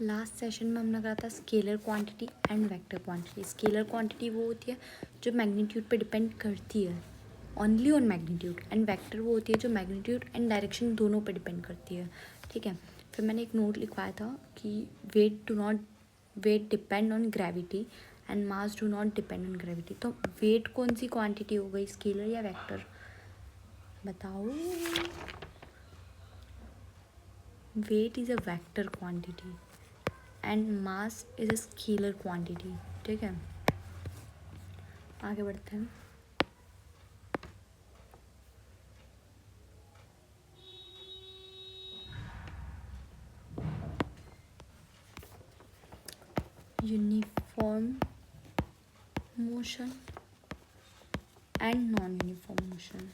Last session में हमने करा था scalar quantity and vector quantity. Scalar quantity वो होती है जो मैग्नीट्यूड पे डिपेंड करती है, only on magnitude, and vector वो होती है जो मैग्नीट्यूड एंड डायरेक्शन दोनों पे डिपेंड करती है। ठीक है, फिर मैंने एक नोट लिखवाया था कि weight depend on gravity and mass do not depend on gravity. तो वेट कौन सी क्वांटिटी हो गई, स्केलर या वेक्टर, बताओ। Weight is a vector quantity and mass is a scalar quantity. ठीक है, आगे बढ़ते हैं। Uniform motion and non uniform motion.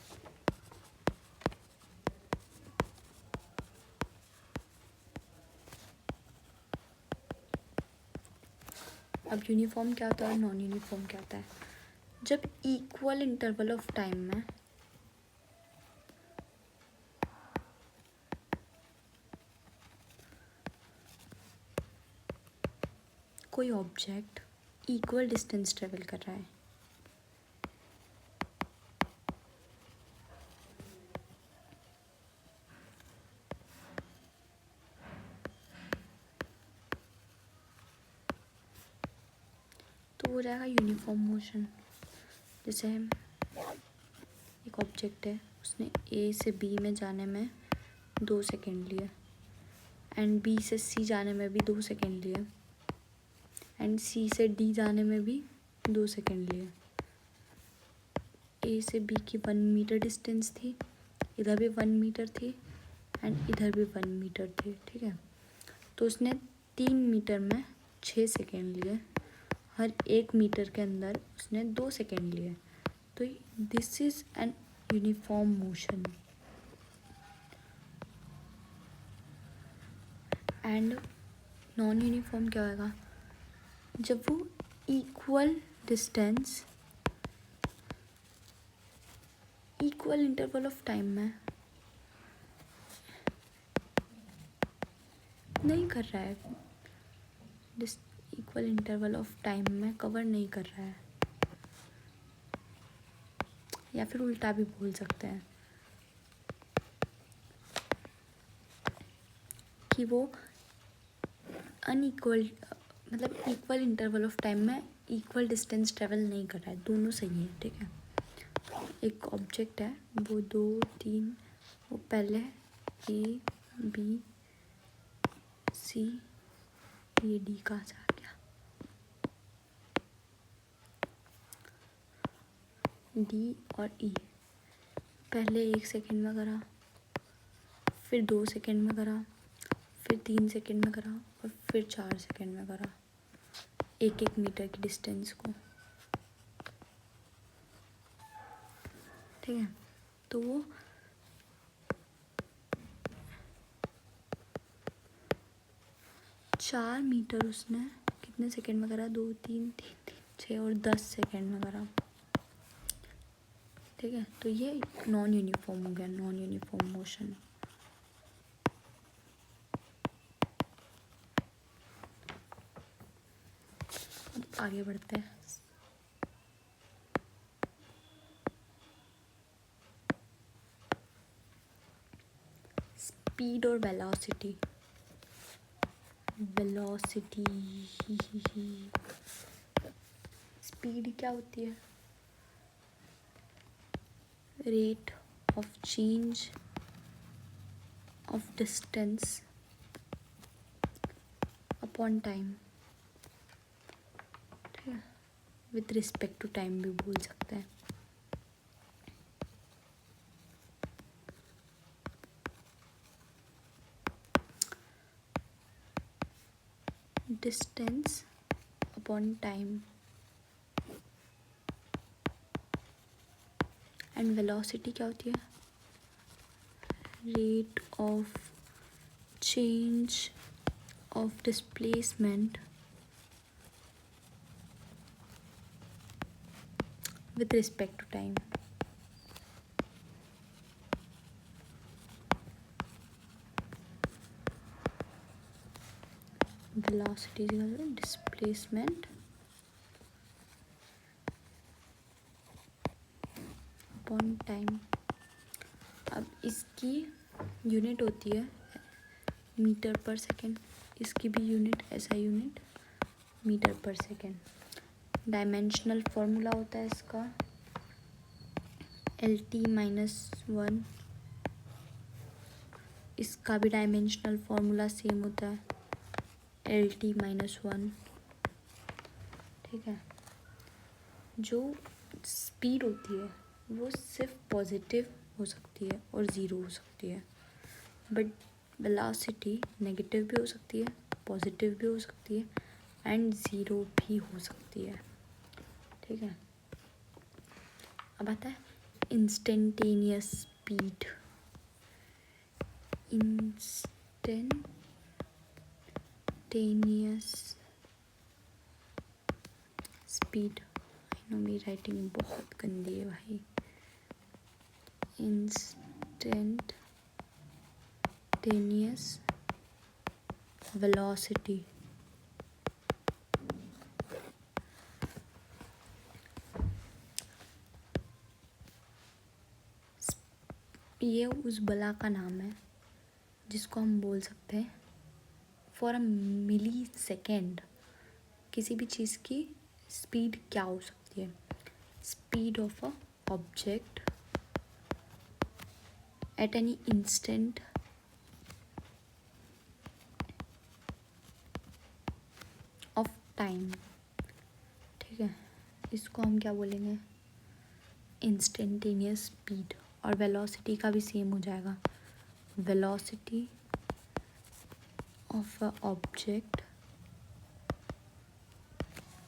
अब यूनिफॉर्म क्या होता है और नॉन यूनिफॉर्म क्या होता है? जब इक्वल इंटरवल ऑफ टाइम में कोई ऑब्जेक्ट इक्वल डिस्टेंस ट्रेवल कर रहा है, तो हो जाएगा यूनिफॉर्म मोशन। जैसे एक ऑब्जेक्ट है, उसने ए से बी में जाने में 2 सेकेंड लिए, एंड बी से सी जाने में भी 2 सेकेंड लिए, एंड सी से डी जाने में भी 2 सेकेंड लिए। ए से बी की 1 मीटर डिस्टेंस थी, इधर भी 1 मीटर थी, एंड इधर भी 1 मीटर थी। ठीक है, तो उसने 3 मीटर में 6 सेकेंड लिए, हर 1 मीटर के अंदर उसने 2 सेकेंड लिए। तो this is an uniform motion. And non uniform क्या होगा? जब वो equal distance equal interval of time में नहीं कर रहा है, इक्वल इंटरवल ऑफ टाइम में कवर नहीं कर रहा है, या फिर उल्टा भी बोल सकते हैं कि वो अनइक्वल, मतलब इक्वल इंटरवल ऑफ टाइम में इक्वल डिस्टेंस ट्रेवल नहीं कर रहा है। दोनों सही है। ठीक है, एक ऑब्जेक्ट है, वो 2 3, वो पहले ए बी सी, ये डी कहाँ से आ गया, डी और ई। पहले 1 सेकेंड में करा, फिर 2 सेकेंड में करा, फिर 3 सेकेंड में करा, और फिर 4 सेकेंड में करा, 1 मीटर की डिस्टेंस को। ठीक है, तो वो चार मीटर उसने कितने सेकेंड में करा? 2 3 3 6 और 10 सेकेंड में करा। ठीक है, तो ये नॉन यूनिफॉर्म हो गया, नॉन यूनिफॉर्म मोशन। अब आगे बढ़ते हैं। स्पीड और वेलोसिटी। वेलोसिटी, स्पीड क्या होती है? Rate of change of distance upon time. ठीक है, विथ रिस्पेक्ट टू टाइम भी बोल सकते हैं। Distance upon time. And velocity क्या होती है? Rate of change of displacement with respect to time. Velocity displacement upon time. अब इसकी यूनिट होती है मीटर पर सेकेंड, इसकी भी यूनिट ऐसा यूनिट मीटर पर सेकेंड। डायमेंशनल फॉर्मूला होता है इसका LT-1। इसका भी डायमेंशनल फॉर्मूला सेम होता है LT-1। ठीक है। जो स्पीड होती है वो सिर्फ पॉजिटिव हो सकती है और ज़ीरो हो सकती है, बट वेलोसिटी नेगेटिव भी हो सकती है, पॉजिटिव भी हो सकती है एंड ज़ीरो भी हो सकती है। ठीक है। अब आता है instantaneous speed. Instantaneous speed, I know मेरी राइटिंग बहुत गंदी है भाई। इंस्टेंटेनियस वेलोसिटी ये उस बला का नाम है जिसको हम बोल सकते हैं फॉर अ मिली सेकेंड किसी भी चीज़ की स्पीड क्या हो सकती है। Speed of a object at any instant of time. ठीक है, इसको हम क्या बोलेंगे, इंस्टेंटेनियस स्पीड। और वेलोसिटी का भी सेम हो जाएगा, velocity of a object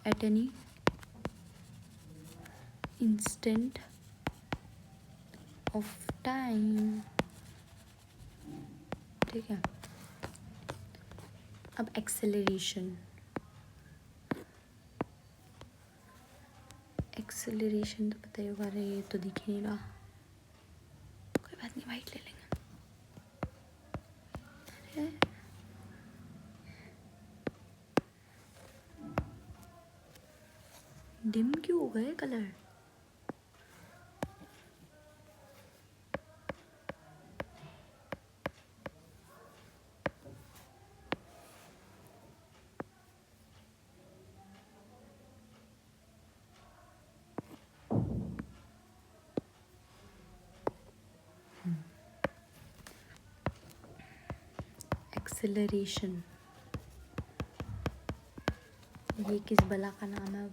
at any instant of time. ठीक है। अब एक्सेलरेशन, एक्सेलरेशन तो पता ही होगा। अरे ये तो दिख ही नहीं रहा, कोई बात नहीं, वाइट ले लेंगे। अरे डिम क्यों हो गए कलर। एक्सेलरेशन, ये किस बला का नाम है।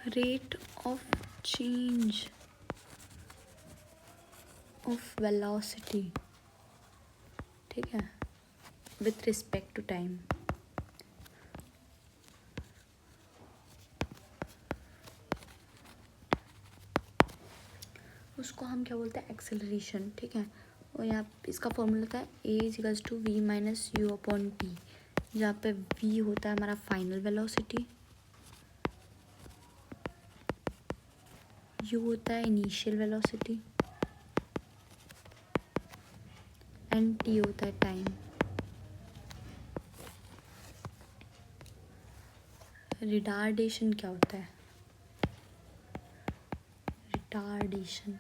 Rate of change of velocity, ठीक है, विथ रिस्पेक्ट टू टाइम। उसको हम क्या बोलते हैं, एक्सेलरेशन। ठीक है। और यहाँ इसका फॉर्मूला होता है A=v-u/t, जहाँ पे v होता है हमारा फाइनल वेलोसिटी, u होता है इनिशियल वेलोसिटी एंड t होता है टाइम। रिटार्डेशन क्या होता है, retardation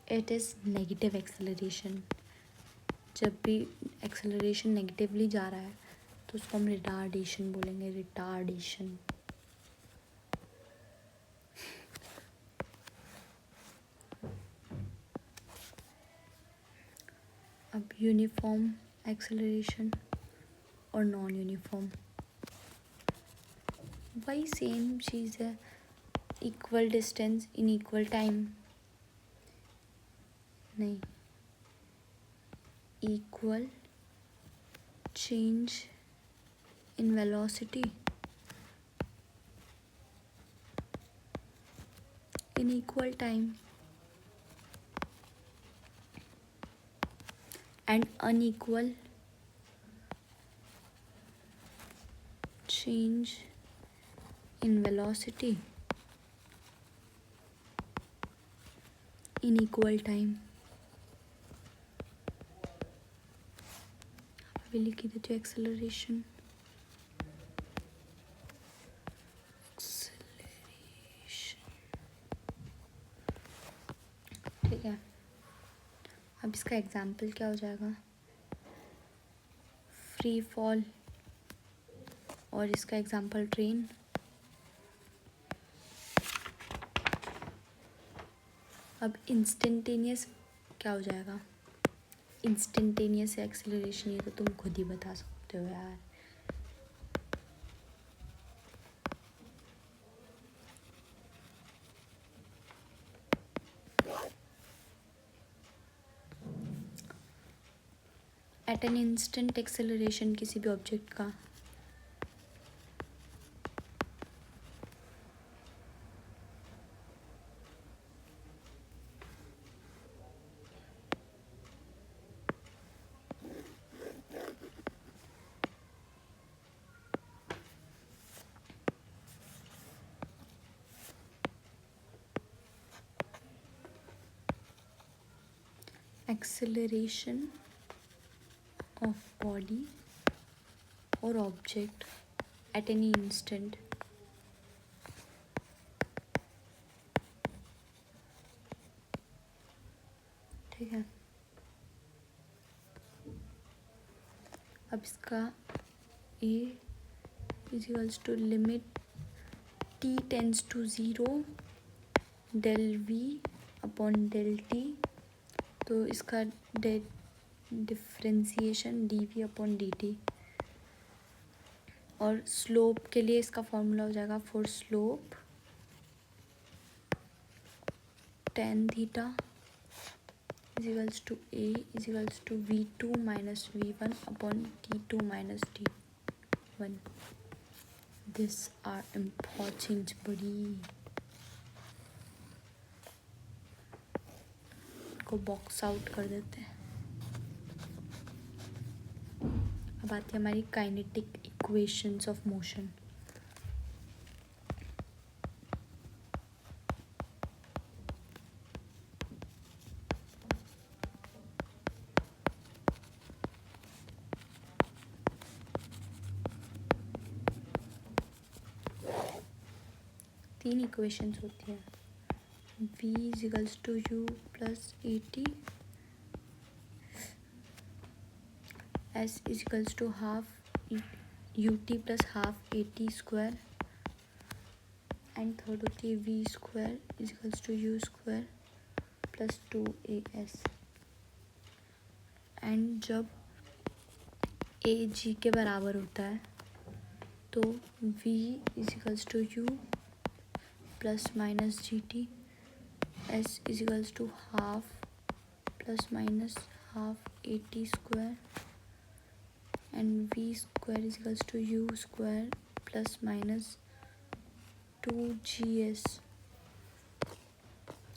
it is negative acceleration. जब भी एक्सेलरेशन नेगेटिवली जा रहा है तो उसको हम रिटार्डेशन बोलेंगे, रिटार्डेशन। अब यूनिफॉर्म एक्सेलरेशन और नॉन यूनिफॉर्म, वही सेम चीज़ है, equal distance in equal time, नहीं, equal change in velocity in equal time and unequal change in velocity in equal time भी लिखी देती हूँ एक्सेलरेशन ठीक है। अब इसका एग्जाम्पल क्या हो जाएगा, फ्री फॉल, और इसका एग्जाम्पल ट्रेन। अब इंस्टेंटेनियस क्या हो जाएगा, इंस्टेंटेनियस एक्सेलरेशन, ये तो तुम खुद ही बता सकते हो यार। एट एन इंस्टेंट एक्सेलरेशन किसी भी ऑब्जेक्ट का acceleration of body or object at any instant ठीक है। अब इसका a is equals to limit t tends to 0 del v upon del t, तो इसका differentiation D V upon D T, और स्लोप के लिए इसका फॉर्मूला हो जाएगा for slope tan theta is equals to A is equals to v2 minus v1 upon t2 minus t1। This are important बड़ी, को बॉक्स आउट कर देते हैं। अब आती है हमारी काइनेटिक इक्वेशंस ऑफ मोशन। तीन इक्वेशंस होती है, v is equals to U plus A T, s is equals to half U T plus half A T square, and third होती है v square is equals to U square plus 2as। And जब a g के बराबर होता है तो v is equals to U plus minus G T, s is equals to half plus minus half A T square, and v square is equals to U square plus minus 2gs।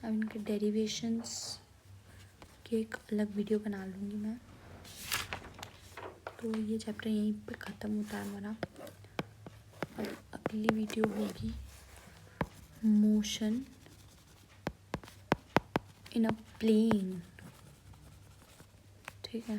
अब इनके derivations की एक अलग video बना लूँगी मैं। तो ये चैप्टर यहीं पे ख़त्म होता है हमारा। और अगली वीडियो होगी मोशन इन अ प्लेन, ठीक है।